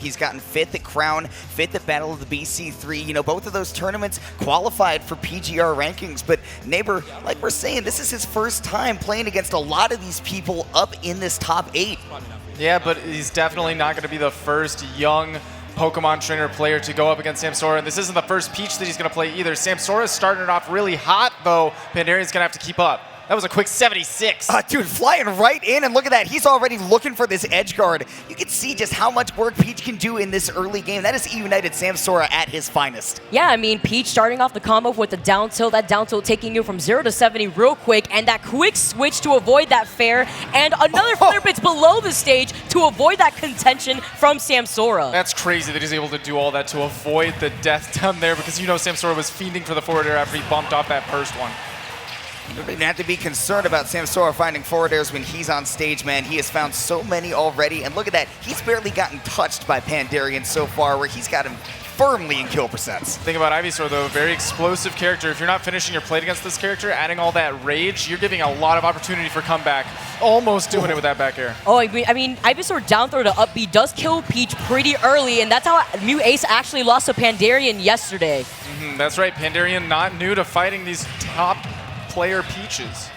He's gotten 5th at Crown, 5th at Battle of the BC3. You know, both of those tournaments qualified for PGR rankings. But Neighbor, like we're saying, this is his first time playing against a lot of these people up in this top 8. Yeah, but he's definitely not going to be the first young Pokemon trainer player to go up against Samsora. And this isn't the first Peach that he's going to play either. Samsora's starting it off really hot, though. Pandarian's going to have to keep up. That was a quick 76. Dude, flying right in, and look at that. He's already looking for this edge guard. You can see just how much work Peach can do in this early game. That is E-United Samsora at his finest. Yeah, I mean, Peach starting off the combo with the down tilt, that down tilt taking you from 0 to 70 real quick, and that quick switch to avoid that fair, and another flare bits below the stage to avoid that contention from Samsora. That's crazy that he's able to do all that to avoid the death down there, because you know Samsora was fiending for the forward air after he bumped off that first one. You don't have to be concerned about Samsora finding forward airs when he's on stage, man. He has found so many already, and look at that. He's barely gotten touched by Pandarian so far, where he's got him firmly in kill percents. Think about Ivysaur, though, very explosive character. If you're not finishing your plate against this character, adding all that rage, you're giving a lot of opportunity for comeback. Almost doing it with that back air. Oh, I mean, Ivysaur down throw to up B does kill Peach pretty early, and that's how New Ace actually lost to Pandarian yesterday. That's right, Pandarian not new to fighting these top player Peaches.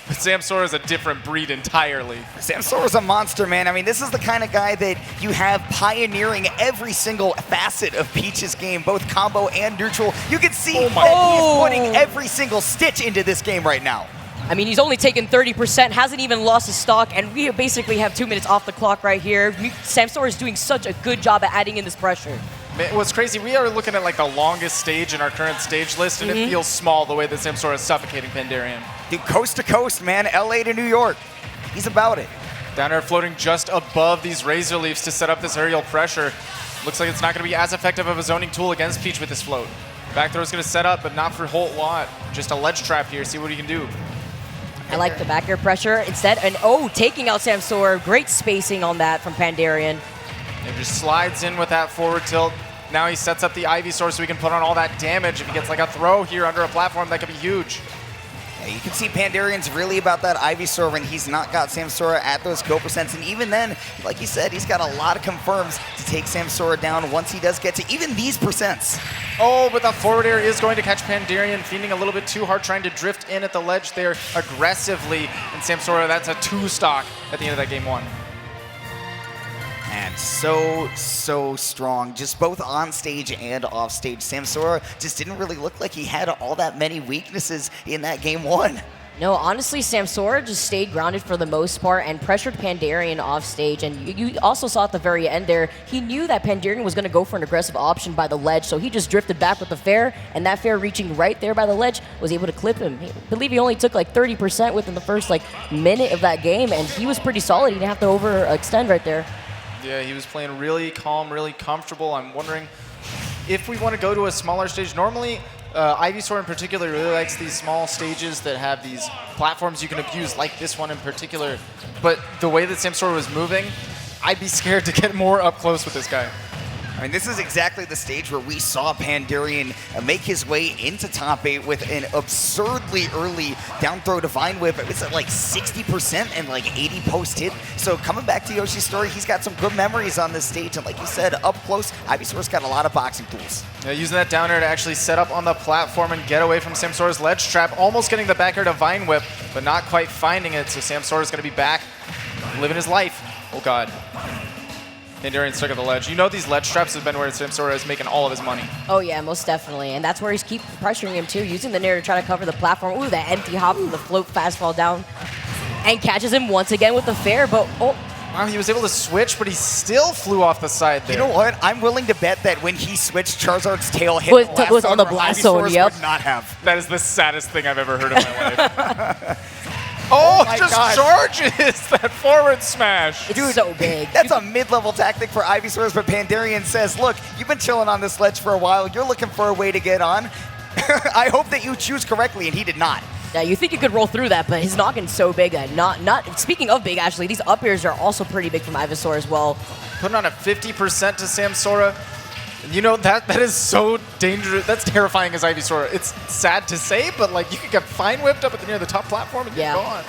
But Samsora is a different breed entirely. Samsora's a monster, man. I mean, this is the kind of guy that you have pioneering every single facet of Peach's game, both combo and neutral. You can see that he is putting every single stitch into this game right now. I mean, he's only taken 30%, hasn't even lost his stock, and we basically have 2 minutes off the clock right here. Samsora is doing such a good job at adding in this pressure. What's crazy, we are looking at like the longest stage in our current stage list, and it feels small the way that Samsora is suffocating Pandarian. Dude, coast to coast, man. LA to New York. He's about it. Down air floating just above these Razor Leafs to set up this aerial pressure. Looks like it's not going to be as effective of a zoning tool against Peach with this float. Back throw is going to set up, but not for Holt Watt. Just a ledge trap here, see what he can do. I like the back air pressure instead, and taking out Samsora. Great spacing on that from Pandarian. And just slides in with that forward tilt. Now he sets up the Ivysaur so he can put on all that damage. If he gets like a throw here under a platform, that could be huge. Yeah, you can see Pandarian's really about that Ivysaur when he's not got Samsora at those kill percents. And even then, like you said, he's got a lot of confirms to take Samsora down once he does get to even these percents. Oh, but the forward air is going to catch Pandarian, fiending a little bit too hard, trying to drift in at the ledge there aggressively. And Samsora, that's a 2-stock at the end of that game 1. And so strong, just both on stage and off stage. Samsora just didn't really look like he had all that many weaknesses in that game 1. No, honestly, Samsora just stayed grounded for the most part and pressured Pandarian off stage. And you also saw at the very end there, he knew that Pandarian was going to go for an aggressive option by the ledge, so he just drifted back with the fair, and that fair reaching right there by the ledge was able to clip him. I believe he only took like 30% within the first minute of that game, and he was pretty solid. He didn't have to overextend right there. Yeah, he was playing really calm, really comfortable. I'm wondering if we want to go to a smaller stage. Normally, Ivysaur in particular really likes these small stages that have these platforms you can abuse, like this one in particular. But the way that Samsora was moving, I'd be scared to get more up close with this guy. I mean, this is exactly the stage where we saw Pandarian make his way into top 8 with an absurdly early down throw Divine Whip. It's at like 60% and like 80 post hit. So coming back to Yoshi's story, he's got some good memories on this stage. And like you said, up close, Ivysaur's got a lot of boxing tools. Yeah, using that down air to actually set up on the platform and get away from Samsora's ledge trap. Almost getting the back air Divine Whip, but not quite finding it. So Samsora's going to be back, living his life. Oh, God. Pandarian stuck at the ledge. You know these ledge traps have been where Samsora is making all of his money. Oh yeah, most definitely. And that's where he's keep pressuring him too, using the nair to try to cover the platform. Ooh, that empty hop from the float fast fall down. And catches him once again with the fair, but wow, he was able to switch, but he still flew off the side there. You know what? I'm willing to bet that when he switched, Charizard's tail hit was on the blast zone, yep. would not have. That is the saddest thing I've ever heard in my life. Oh, just charges that forward smash. It's so big. That's a mid-level tactic for Ivysaur, but Pandarian says, look, you've been chilling on this ledge for a while. You're looking for a way to get on. I hope that you choose correctly, and he did not. Yeah, you think you could roll through that, but his noggin's so big that not. Speaking of big, actually, these up airs are also pretty big from Ivysaur as well. Putting on a 50% to Samsora. You know, that is so dangerous. That's terrifying as Ivysaur. It's sad to say, but like you could get fine whipped up near the top platform and you're gone.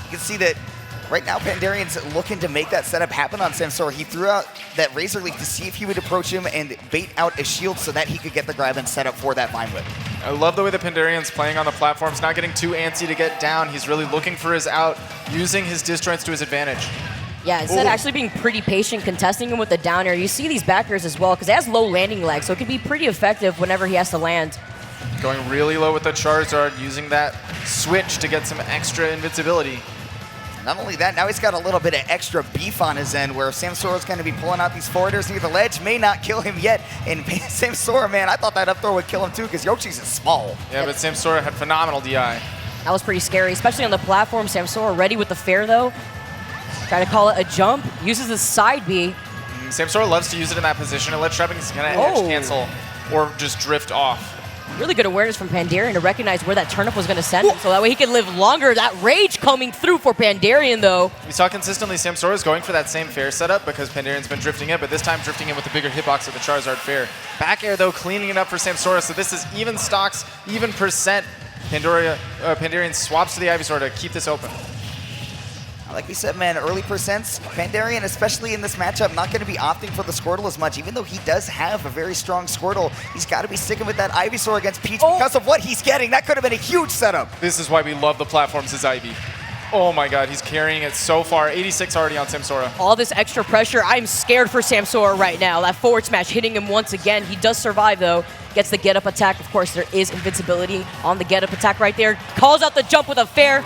You can see that right now Pandarian's looking to make that setup happen on Samsora. He threw out that Razor Leaf to see if he would approach him and bait out a shield so that he could get the grab and set up for that Vine Whip. I love the way the Pandarian's playing on the platforms, not getting too antsy to get down. He's really looking for his out, using his disjoints to his advantage. Yeah, instead of actually being pretty patient, contesting him with the down air. You see these back airs as well, because it has low landing lag, so it can be pretty effective whenever he has to land. Going really low with the Charizard, using that switch to get some extra invincibility. Not only that, now he's got a little bit of extra beef on his end where Samsora's going to be pulling out these forwarders near the ledge. May not kill him yet. And Samsora, man, I thought that up throw would kill him too because Yoshi's is small. Yeah, but Samsora had phenomenal DI. That was pretty scary, especially on the platform. Samsora ready with the fair though. Try to call it a jump. Uses the side B. Samsora loves to use it in that position. It lets Trappings kind of edge cancel or just drift off. Really good awareness from Pandarian to recognize where that turnip was going to send him, so that way he could live longer. That rage coming through for Pandarian, though. We saw consistently Samsora is going for that same fair setup because Pandarian's been drifting in, but this time drifting in with the bigger hitbox of the Charizard fair. Back air, though, cleaning it up for Samsora, so this is even stocks, even percent. Pandarian swaps to the Ivysaur to keep this open. Like we said, man, early percents, Pandarian, especially in this matchup, not going to be opting for the Squirtle as much. Even though he does have a very strong Squirtle, he's got to be sticking with that Ivysaur against Peach because of what he's getting. That could have been a huge setup. This is why we love the platforms as Ivy. Oh my god, he's carrying it so far. 86 already on Samsora. All this extra pressure. I'm scared for Samsora right now. That forward smash hitting him once again. He does survive, though. Gets the get-up attack. Of course, there is invincibility on the get-up attack right there. Calls out the jump with a fair.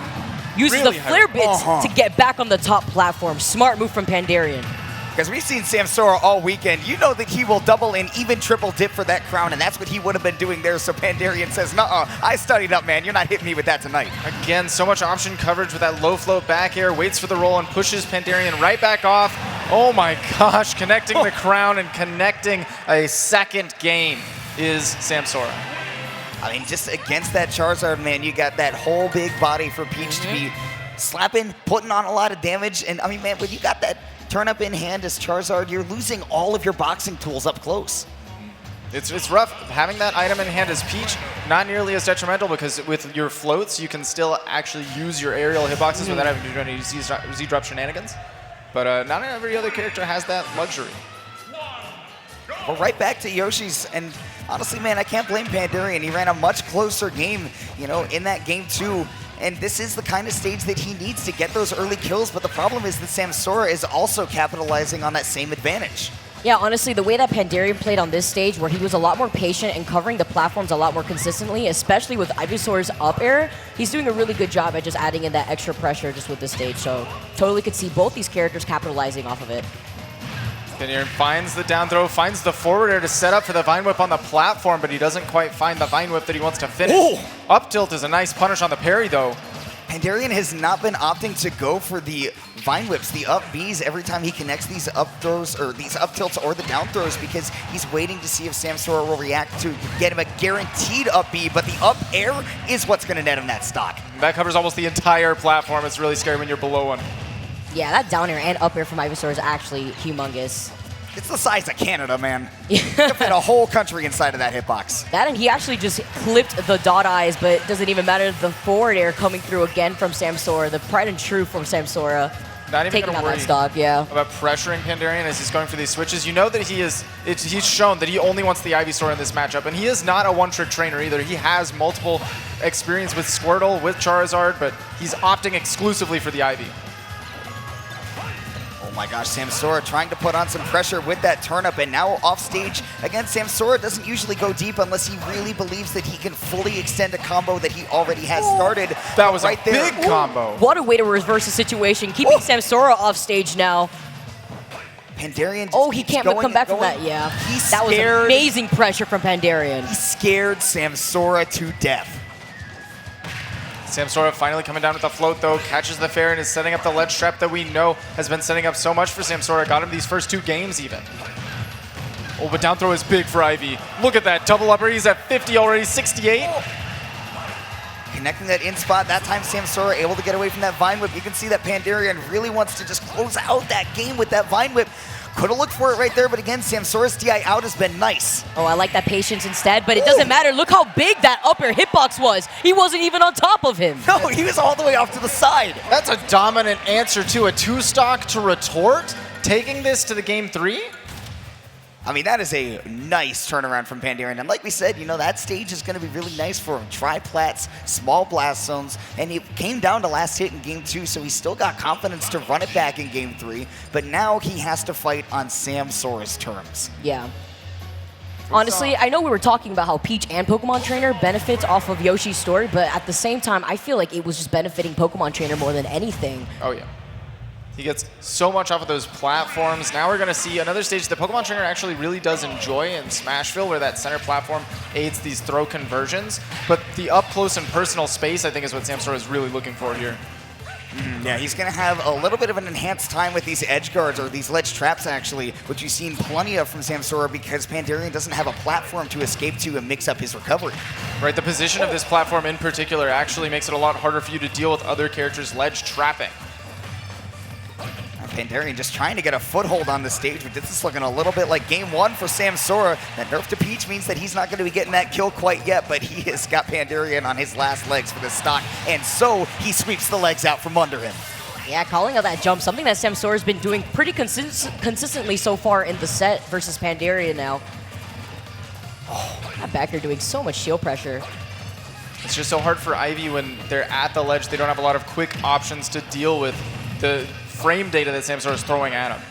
Uses really the flare bits to get back on the top platform. Smart move from Pandarian. Because we've seen Samsora all weekend. You know that he will double and even triple dip for that crown, and that's what he would have been doing there. So Pandarian says, nuh-uh, I studied up, man. You're not hitting me with that tonight. Again, so much option coverage with that low float back air. Waits for the roll and pushes Pandarian right back off. Oh my gosh, connecting the crown and connecting a second game is Samsora. I mean, just against that Charizard, man, you got that whole big body for Peach to be slapping, putting on a lot of damage. And I mean, man, when you got that turn-up in hand as Charizard, you're losing all of your boxing tools up close. It's rough. Having that item in hand as Peach, not nearly as detrimental because with your floats, you can still actually use your aerial hitboxes without having to do any Z-drop shenanigans. But not every other character has that luxury. Well, right back to Yoshi's, and honestly, man, I can't blame Pandarian. He ran a much closer game, you know, in that game too. And this is the kind of stage that he needs to get those early kills, but the problem is that Samsora is also capitalizing on that same advantage. Yeah, honestly, the way that Pandarian played on this stage, where he was a lot more patient and covering the platforms a lot more consistently, especially with Ivysaur's up air, he's doing a really good job at just adding in that extra pressure just with this stage. So totally could see both these characters capitalizing off of it. Pandarian finds the down throw, finds the forward air to set up for the Vine Whip on the platform, but he doesn't quite find the Vine Whip that he wants to finish. Ooh. Up tilt is a nice punish on the parry, though. Pandarian has not been opting to go for the Vine Whips, the up Bs, every time he connects these up throws, or these up tilts or the down throws, because he's waiting to see if Samsora will react to get him a guaranteed up B, but the up air is what's going to net him that stock. That covers almost the entire platform. It's really scary when you're below one. Yeah, that down air and up air from Ivysaur is actually humongous. It's the size of Canada, man. You can fit a whole country inside of that hitbox. That, and he actually just clipped the dot eyes, but it doesn't even matter. The forward air coming through again from Samsora, the pride and true from Samsora. Not even taking out that stock, yeah. About pressuring Pandarian as he's going for these switches. You know that he's shown that he only wants the Ivysaur in this matchup, and he is not a one-trick trainer either. He has multiple experience with Squirtle, with Charizard, but he's opting exclusively for the Ivy. Oh my gosh, Samsora trying to put on some pressure with that turnip, and now off stage. Again, Samsora doesn't usually go deep unless he really believes that he can fully extend a combo that he already has started. That was right a big there. combo. What a way to reverse the situation, keeping Samsora off stage now. Pandarian just he can't come back from that, yeah. That was amazing pressure from Pandarian. He scared Samsora to death. Samsora finally coming down with the float, though, catches the fair and is setting up the ledge trap that we know has been setting up so much for Samsora. Got him these first two games, even. Oh, but down throw is big for Ivy. Look at that double upper. He's at 50 already, 68. Connecting that in spot. That time Samsora able to get away from that Vine Whip. You can see that Pandarian really wants to just close out that game with that Vine Whip. Could have looked for it right there, but again, Samsora's DI out has been nice. Oh, I like that patience instead, but it doesn't matter. Look how big that upper hitbox was. He wasn't even on top of him. No, he was all the way off to the side. That's a dominant answer to a 2-stock to retort, taking this to the game 3. I mean, that is a nice turnaround from Pandarian. And like we said, you know, that stage is going to be really nice for him. Tri-plats, small blast zones, and he came down to last hit in game 2, so he still got confidence to run it back in game 3. But now he has to fight on Samsora's terms. Yeah. Honestly, I know we were talking about how Peach and Pokemon Trainer benefits off of Yoshi's story, but at the same time, I feel like it was just benefiting Pokemon Trainer more than anything. Oh, yeah. He gets so much off of those platforms. Now we're going to see another stage that Pokemon Trainer actually really does enjoy in Smashville, where that center platform aids these throw conversions. But the up-close and personal space, I think, is what Samsora is really looking for here. Yeah, he's going to have a little bit of an enhanced time with these edge guards, or these ledge traps, actually, which you've seen plenty of from Samsora because Pandarian doesn't have a platform to escape to and mix up his recovery. Right, the position of this platform in particular actually makes it a lot harder for you to deal with other characters' ledge trapping. Pandarian just trying to get a foothold on the stage, but this is looking a little bit like game 1 for Samsora. That nerf to Peach means that he's not going to be getting that kill quite yet, but he has got Pandarian on his last legs for this stock, and so he sweeps the legs out from under him. Yeah, calling out that jump, something that Samsora's been doing pretty consistently so far in the set versus Pandarian now. Oh, that back air doing so much shield pressure. It's just so hard for Ivy when they're at the ledge. They don't have a lot of quick options to deal with the frame data that Samsora is throwing at him.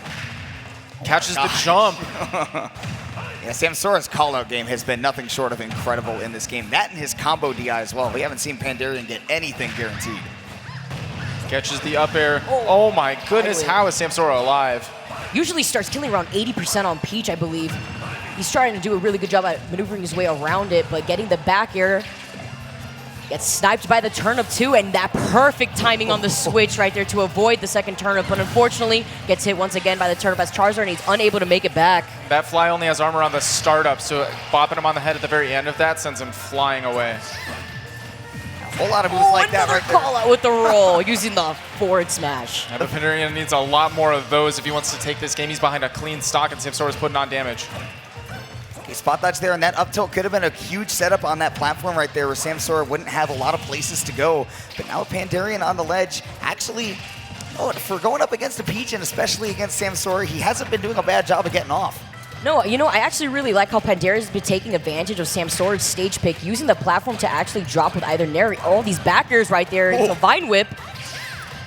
Catches the jump. Yeah, Samsora's call-out game has been nothing short of incredible in this game. That and his combo DI as well. We haven't seen Pandarian get anything guaranteed. Catches the up air. Oh my goodness, how is Samsora alive? Usually starts killing around 80% on Peach, I believe. He's trying to do a really good job at maneuvering his way around it, but getting the back air. Gets sniped by the turnip too, and that perfect timing on the switch right there to avoid the second turnip, but unfortunately gets hit once again by the turnip as Charizard, and he's unable to make it back. That fly only has armor on the startup, so bopping him on the head at the very end of that sends him flying away. A whole lot of moves like that right there. Call out with the roll using the forward smash. Yeah, but Pandarian needs a lot more of those if he wants to take this game. He's behind a clean stock, and Samsora's putting on damage. Okay, spot dodge there, and that up tilt could have been a huge setup on that platform right there where Samsora wouldn't have a lot of places to go. But now Pandarian on the ledge, actually, for going up against a Peach and especially against Samsora, he hasn't been doing a bad job of getting off. No, you know, I actually really like how Pandarian's been taking advantage of Samsora's stage pick, using the platform to actually drop with either Nary, all these backers right there into Vine Whip.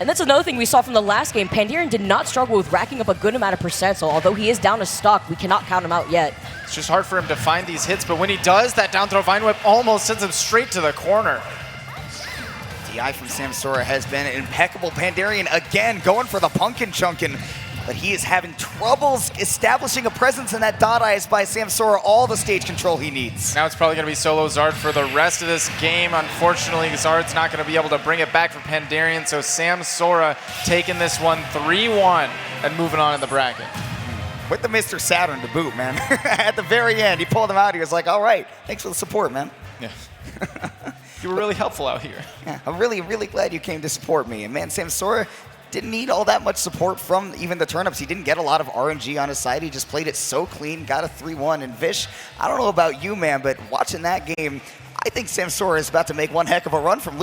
And that's another thing we saw from the last game. Pandarian did not struggle with racking up a good amount of percent, so although he is down to stock, we cannot count him out yet. It's just hard for him to find these hits, but when he does, that down throw Vine Whip almost sends him straight to the corner. DI from Samsora has been impeccable. Pandarian again going for the Pumpkin Chunkin', but he is having troubles establishing a presence in that dot eyes by Samsora, all the stage control he needs. Now it's probably going to be solo Zard for the rest of this game. Unfortunately, Zard's not going to be able to bring it back for Pandarian, so Samsora taking this one 3-1 and moving on in the bracket. With the Mr. Saturn to boot, man. At the very end, he pulled him out. He was like, all right, thanks for the support, man. Yeah. You were really helpful out here. Yeah, I'm really, really glad you came to support me. And man, Samsora didn't need all that much support from even the turnips. He didn't get a lot of RNG on his side. He just played it so clean, got a 3-1. And Vish, I don't know about you, man, but watching that game, I think Samsora is about to make one heck of a run from